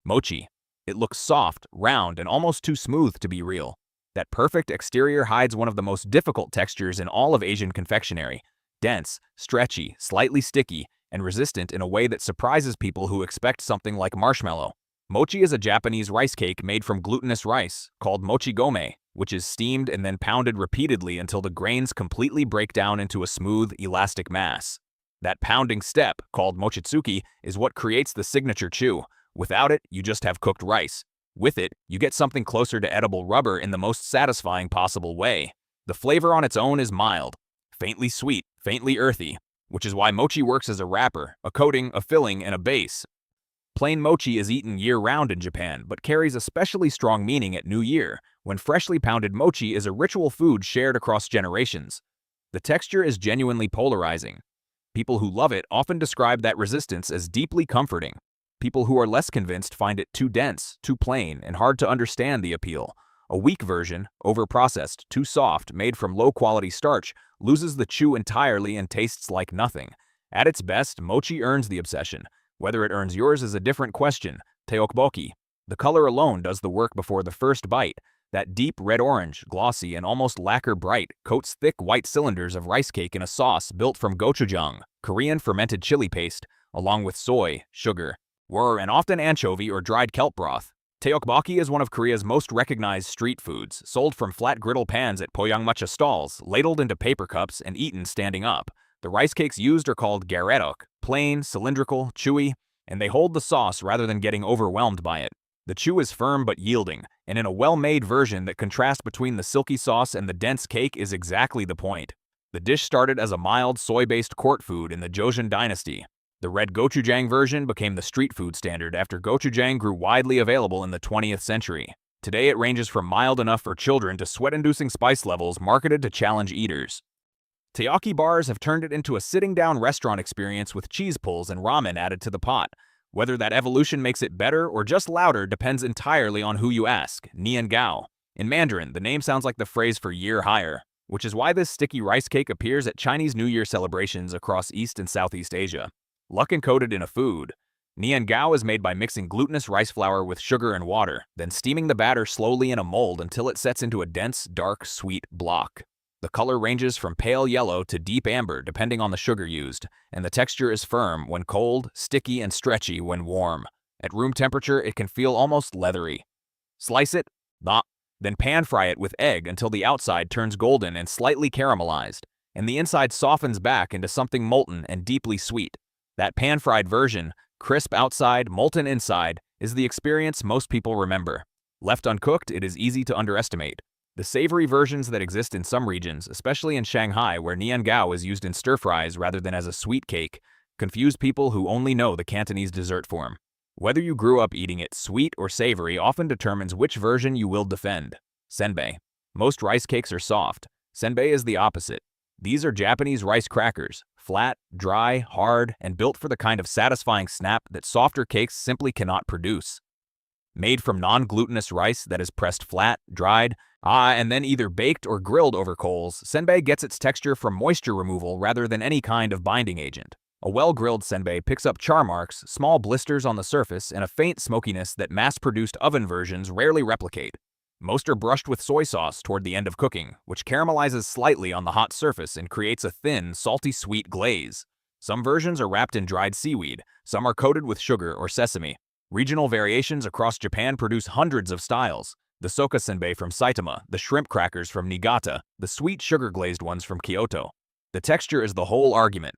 Mochi. It looks soft, round, and almost too smooth to be real. That perfect exterior hides one of the most difficult textures in all of Asian confectionery. Dense, stretchy, slightly sticky, and resistant in a way that surprises people who expect something like marshmallow. Mochi is a Japanese rice cake made from glutinous rice, called mochi gome, which is steamed and then pounded repeatedly until the grains completely break down into a smooth, elastic mass. That pounding step, called mochitsuki, is what creates the signature chew. Without it, you just have cooked rice. With it, you get something closer to edible rubber in the most satisfying possible way. The flavor on its own is mild, faintly sweet, faintly earthy, which is why mochi works as a wrapper, a coating, a filling, and a base. Plain mochi is eaten year-round in Japan, but carries especially strong meaning at New Year, when freshly pounded mochi is a ritual food shared across generations. The texture is genuinely polarizing. People who love it often describe that resistance as deeply comforting. People who are less convinced find it too dense, too plain, and hard to understand the appeal. A weak version, overprocessed, too soft, made from low-quality starch, loses the chew entirely and tastes like nothing. At its best, mochi earns the obsession. Whether it earns yours is a different question. Tteokbokki. The color alone does the work before the first bite. That deep red-orange, glossy, and almost lacquer-bright, coats thick white cylinders of rice cake in a sauce built from gochujang, Korean fermented chili paste, along with soy, sugar, and often anchovy or dried kelp broth. Tteokbokki is one of Korea's most recognized street foods, sold from flat griddle pans at poyangmacha stalls, ladled into paper cups, and eaten standing up. The rice cakes used are called garedok, plain, cylindrical, chewy, and they hold the sauce rather than getting overwhelmed by it. The chew is firm but yielding, and in a well-made version, that contrast between the silky sauce and the dense cake is exactly the point. The dish started as a mild soy-based court food in the Joseon dynasty. The red gochujang version became the street food standard after gochujang grew widely available in the 20th century. Today it ranges from mild enough for children to sweat-inducing spice levels marketed to challenge eaters. Taiyaki bars have turned it into a sitting-down restaurant experience with cheese pulls and ramen added to the pot. Whether that evolution makes it better or just louder depends entirely on who you ask. Nian. In Mandarin, the name sounds like the phrase for year higher, which is why this sticky rice cake appears at Chinese New Year celebrations across East and Southeast Asia. Luck encoded in a food. Nian is made by mixing glutinous rice flour with sugar and water, then steaming the batter slowly in a mold until it sets into a dense, dark, sweet block. The color ranges from pale yellow to deep amber depending on the sugar used, and the texture is firm when cold, sticky, and stretchy when warm. At room temperature, it can feel almost leathery. Slice it, then pan-fry it with egg until the outside turns golden and slightly caramelized, and the inside softens back into something molten and deeply sweet. That pan-fried version, crisp outside, molten inside, is the experience most people remember. Left uncooked, it is easy to underestimate. The savory versions that exist in some regions, especially in Shanghai where nian is used in stir-fries rather than as a sweet cake, confuse people who only know the Cantonese dessert form. Whether you grew up eating it sweet or savory often determines which version you will defend. Senbei. Most rice cakes are soft. Senbei is the opposite. These are Japanese rice crackers, flat, dry, hard, and built for the kind of satisfying snap that softer cakes simply cannot produce. Made from non-glutinous rice that is pressed flat, dried, and then either baked or grilled over coals, senbei gets its texture from moisture removal rather than any kind of binding agent. A well-grilled senbei picks up char marks, small blisters on the surface, and a faint smokiness that mass-produced oven versions rarely replicate. Most are brushed with soy sauce toward the end of cooking, which caramelizes slightly on the hot surface and creates a thin, salty-sweet glaze. Some versions are wrapped in dried seaweed, some are coated with sugar or sesame. Regional variations across Japan produce hundreds of styles. The soka senbei from Saitama, the shrimp crackers from Niigata, the sweet sugar-glazed ones from Kyoto. The texture is the whole argument.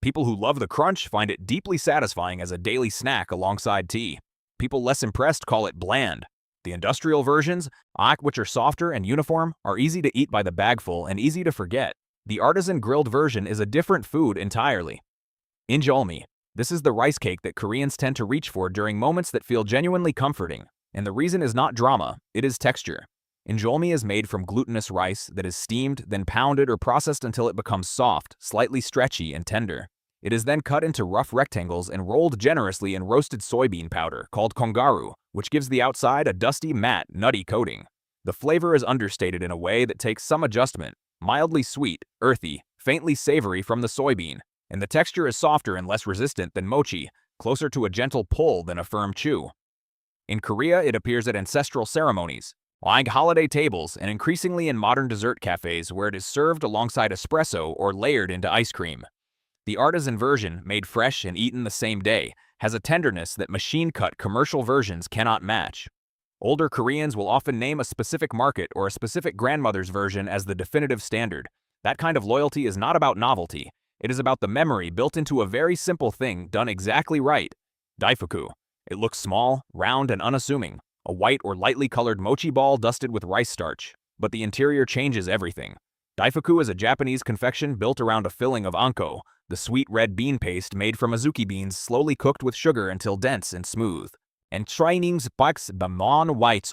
People who love the crunch find it deeply satisfying as a daily snack alongside tea. People less impressed call it bland. The industrial versions, which are softer and uniform, are easy to eat by the bagful and easy to forget. The artisan grilled version is a different food entirely. Injolmi. This is the rice cake that Koreans tend to reach for during moments that feel genuinely comforting. And the reason is not drama, it is texture. Injolmi is made from glutinous rice that is steamed, then pounded or processed until it becomes soft, slightly stretchy, and tender. It is then cut into rough rectangles and rolled generously in roasted soybean powder, called kongaru, which gives the outside a dusty, matte, nutty coating. The flavor is understated in a way that takes some adjustment, mildly sweet, earthy, faintly savory from the soybean, and the texture is softer and less resistant than mochi, closer to a gentle pull than a firm chew. In Korea, it appears at ancestral ceremonies, like holiday tables, and increasingly in modern dessert cafes where it is served alongside espresso or layered into ice cream. The artisan version, made fresh and eaten the same day, has a tenderness that machine-cut commercial versions cannot match. Older Koreans will often name a specific market or a specific grandmother's version as the definitive standard. That kind of loyalty is not about novelty. It is about the memory built into a very simple thing done exactly right. Daifuku. It looks small, round, and unassuming. A white or lightly colored mochi ball dusted with rice starch. But the interior changes everything. Daifuku is a Japanese confection built around a filling of anko, the sweet red bean paste made from azuki beans slowly cooked with sugar until dense and smooth. And trainings baks bamon whites.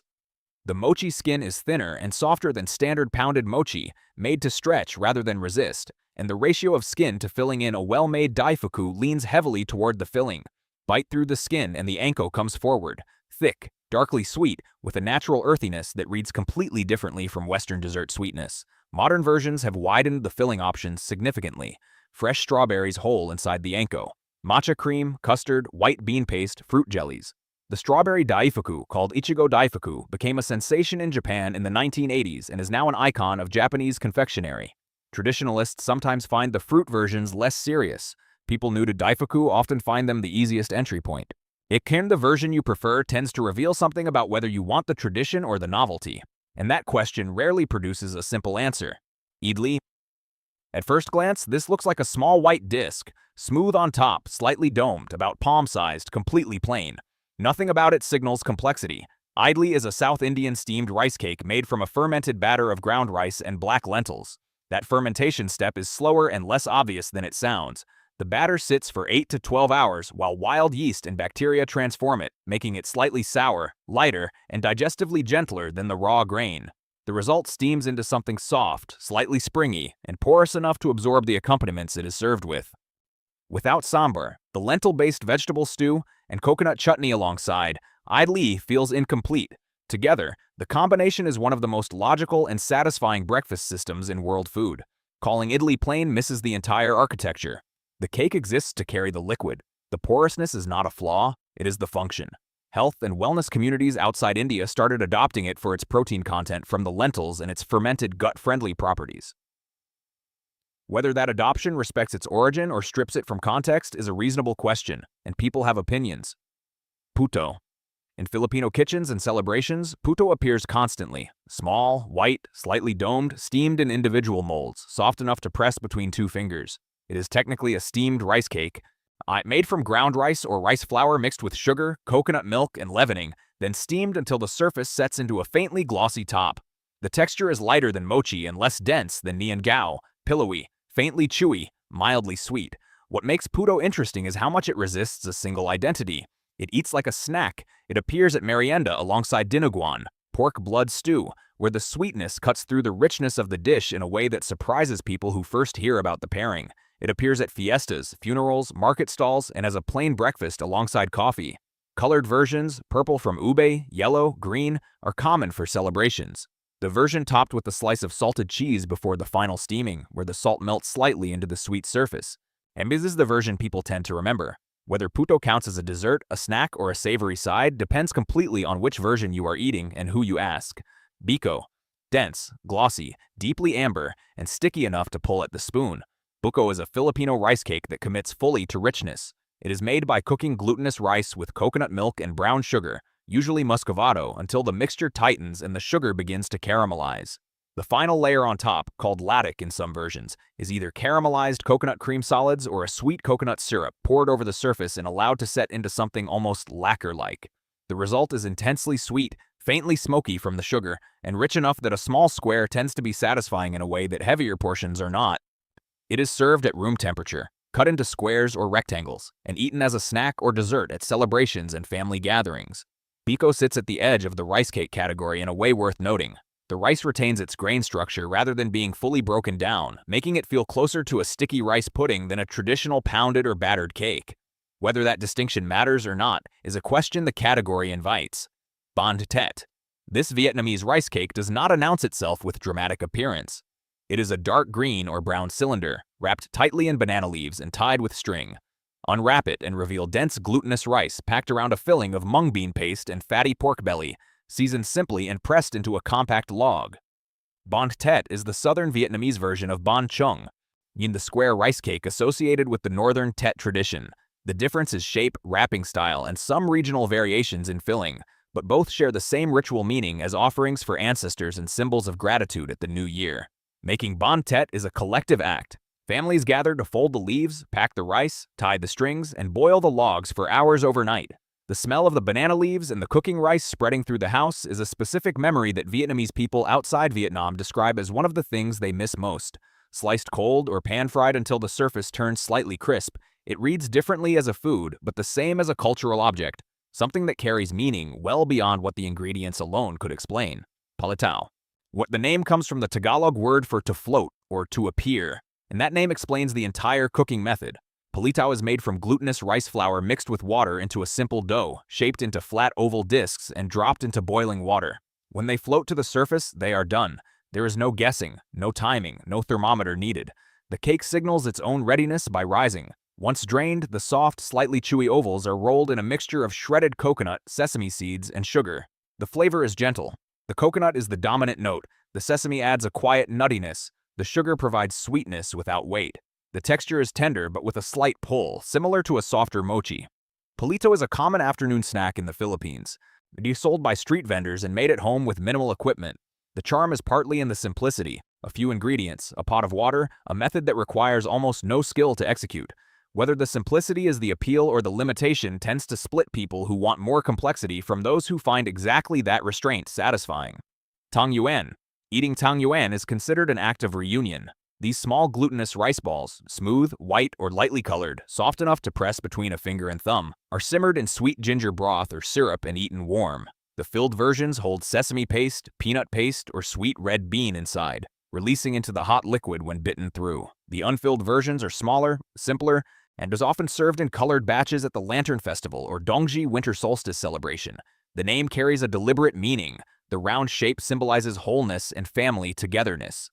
The mochi skin is thinner and softer than standard pounded mochi, made to stretch rather than resist, and the ratio of skin to filling in a well-made daifuku leans heavily toward the filling. Bite through the skin and the anko comes forward, thick, darkly sweet, with a natural earthiness that reads completely differently from Western dessert sweetness. Modern versions have widened the filling options significantly. Fresh strawberries whole inside the anko, matcha cream, custard, white bean paste, fruit jellies. The strawberry daifuku, called Ichigo Daifuku, became a sensation in Japan in the 1980s and is now an icon of Japanese confectionery. Traditionalists sometimes find the fruit versions less serious. People new to daifuku often find them the easiest entry point. The version you prefer tends to reveal something about whether you want the tradition or the novelty, and that question rarely produces a simple answer. Idli. At first glance, this looks like a small white disc, smooth on top, slightly domed, about palm-sized, completely plain. Nothing about it signals complexity. Idli is a South Indian steamed rice cake made from a fermented batter of ground rice and black lentils. That fermentation step is slower and less obvious than it sounds. The batter sits for 8 to 12 hours while wild yeast and bacteria transform it, making it slightly sour, lighter, and digestively gentler than the raw grain. The result steams into something soft, slightly springy, and porous enough to absorb the accompaniments it is served with. Without sambar, the lentil-based vegetable stew, and coconut chutney alongside, idli feels incomplete. Together, the combination is one of the most logical and satisfying breakfast systems in world food. Calling idli plain misses the entire architecture. The cake exists to carry the liquid. The porousness is not a flaw, it is the function. Health and wellness communities outside India started adopting it for its protein content from the lentils and its fermented gut-friendly properties. Whether that adoption respects its origin or strips it from context is a reasonable question, and people have opinions. Puto. In Filipino kitchens and celebrations, puto appears constantly. Small, white, slightly domed, steamed in individual molds, soft enough to press between two fingers. It is technically a steamed rice cake, made from ground rice or rice flour mixed with sugar, coconut milk, and leavening, then steamed until the surface sets into a faintly glossy top. The texture is lighter than mochi and less dense than nian, pillowy, faintly chewy, mildly sweet. What makes puto interesting is how much it resists a single identity. It eats like a snack. It appears at merienda alongside dinuguan, pork blood stew, where the sweetness cuts through the richness of the dish in a way that surprises people who first hear about the pairing. It appears at fiestas, funerals, market stalls, and as a plain breakfast alongside coffee. Colored versions, purple from ube, yellow, green, are common for celebrations. The version topped with a slice of salted cheese before the final steaming, where the salt melts slightly into the sweet surface. And this is the version people tend to remember. Whether puto counts as a dessert, a snack, or a savory side depends completely on which version you are eating and who you ask. Biko. Dense, glossy, deeply amber, and sticky enough to pull at the spoon. Buko is a Filipino rice cake that commits fully to richness. It is made by cooking glutinous rice with coconut milk and brown sugar, usually muscovado, until the mixture tightens and the sugar begins to caramelize. The final layer on top, called ladek in some versions, is either caramelized coconut cream solids or a sweet coconut syrup poured over the surface and allowed to set into something almost lacquer-like. The result is intensely sweet, faintly smoky from the sugar, and rich enough that a small square tends to be satisfying in a way that heavier portions are not. It is served at room temperature, cut into squares or rectangles, and eaten as a snack or dessert at celebrations and family gatherings. Biko sits at the edge of the rice cake category in a way worth noting. The rice retains its grain structure rather than being fully broken down, making it feel closer to a sticky rice pudding than a traditional pounded or battered cake. Whether that distinction matters or not is a question the category invites. Bánh tét. This Vietnamese rice cake does not announce itself with dramatic appearance. It is a dark green or brown cylinder, wrapped tightly in banana leaves and tied with string. Unwrap it and reveal dense glutinous rice packed around a filling of mung bean paste and fatty pork belly, seasoned simply and pressed into a compact log. Bánh tét is the southern Vietnamese version of bánh chung, the square rice cake associated with the northern Tet tradition. The difference is shape, wrapping style, and some regional variations in filling, but both share the same ritual meaning as offerings for ancestors and symbols of gratitude at the new year. Making bánh tét is a collective act. Families gather to fold the leaves, pack the rice, tie the strings, and boil the logs for hours overnight. The smell of the banana leaves and the cooking rice spreading through the house is a specific memory that Vietnamese people outside Vietnam describe as one of the things they miss most. Sliced cold or pan-fried until the surface turns slightly crisp, it reads differently as a food, but the same as a cultural object, something that carries meaning well beyond what the ingredients alone could explain. Palitaw. The name comes from the Tagalog word for to float or to appear, and that name explains the entire cooking method. Palitaw is made from glutinous rice flour mixed with water into a simple dough, shaped into flat oval discs and dropped into boiling water. When they float to the surface, they are done. There is no guessing, no timing, no thermometer needed. The cake signals its own readiness by rising. Once drained, the soft, slightly chewy ovals are rolled in a mixture of shredded coconut, sesame seeds, and sugar. The flavor is gentle. The coconut is the dominant note. The sesame adds a quiet nuttiness. The sugar provides sweetness without weight. The texture is tender but with a slight pull, similar to a softer mochi. Palito is a common afternoon snack in the Philippines. It is sold by street vendors and made at home with minimal equipment. The charm is partly in the simplicity. A few ingredients, a pot of water, a method that requires almost no skill to execute. Whether the simplicity is the appeal or the limitation tends to split people who want more complexity from those who find exactly that restraint satisfying. Tang yuan. Eating tang yuan is considered an act of reunion. These small glutinous rice balls, smooth, white, or lightly colored, soft enough to press between a finger and thumb, are simmered in sweet ginger broth or syrup and eaten warm. The filled versions hold sesame paste, peanut paste, or sweet red bean inside, releasing into the hot liquid when bitten through. The unfilled versions are smaller, simpler, and is often served in colored batches at the Lantern Festival or Dongji Winter Solstice celebration. The name carries a deliberate meaning. The round shape symbolizes wholeness and family togetherness.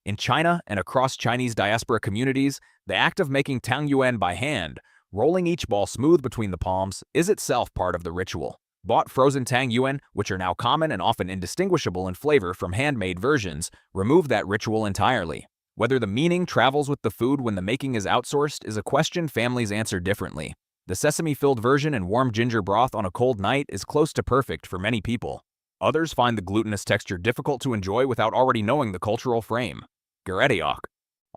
In China and across Chinese diaspora communities, the act of making tang yuan by hand, rolling each ball smooth between the palms, is itself part of the ritual. Bought frozen tang yuan, which are now common and often indistinguishable in flavor from handmade versions, remove that ritual entirely. Whether the meaning travels with the food when the making is outsourced is a question families answer differently. The sesame-filled version in warm ginger broth on a cold night is close to perfect for many people. Others find the glutinous texture difficult to enjoy without already knowing the cultural frame. Garetteok.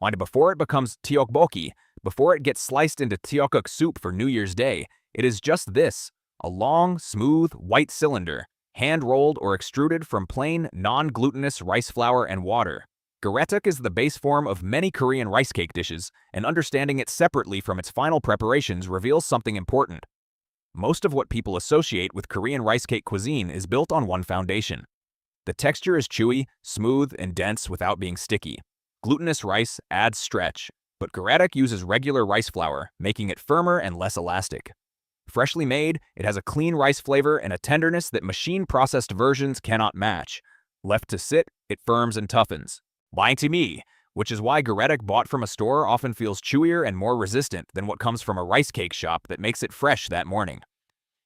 And before it becomes tteokbokki, before it gets sliced into tteokbokki soup for New Year's Day, it is just this, a long, smooth, white cylinder, hand-rolled or extruded from plain, non-glutinous rice flour and water. Garetteok is the base form of many Korean rice cake dishes, and understanding it separately from its final preparations reveals something important. Most of what people associate with Korean rice cake cuisine is built on one foundation. The texture is chewy, smooth, and dense without being sticky. Glutinous rice adds stretch, but garetteok uses regular rice flour, making it firmer and less elastic. Freshly made, it has a clean rice flavor and a tenderness that machine-processed versions cannot match. Left to sit, it firms and toughens. Buying to me, which is why garetteok bought from a store often feels chewier and more resistant than what comes from a rice cake shop that makes it fresh that morning.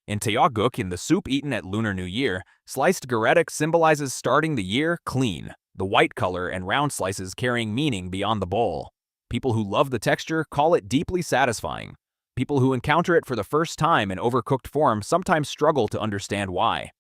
In tteokbokki, in the soup eaten at Lunar New Year, sliced garetteok symbolizes starting the year clean, the white color and round slices carrying meaning beyond the bowl. People who love the texture call it deeply satisfying. People who encounter it for the first time in overcooked form sometimes struggle to understand why.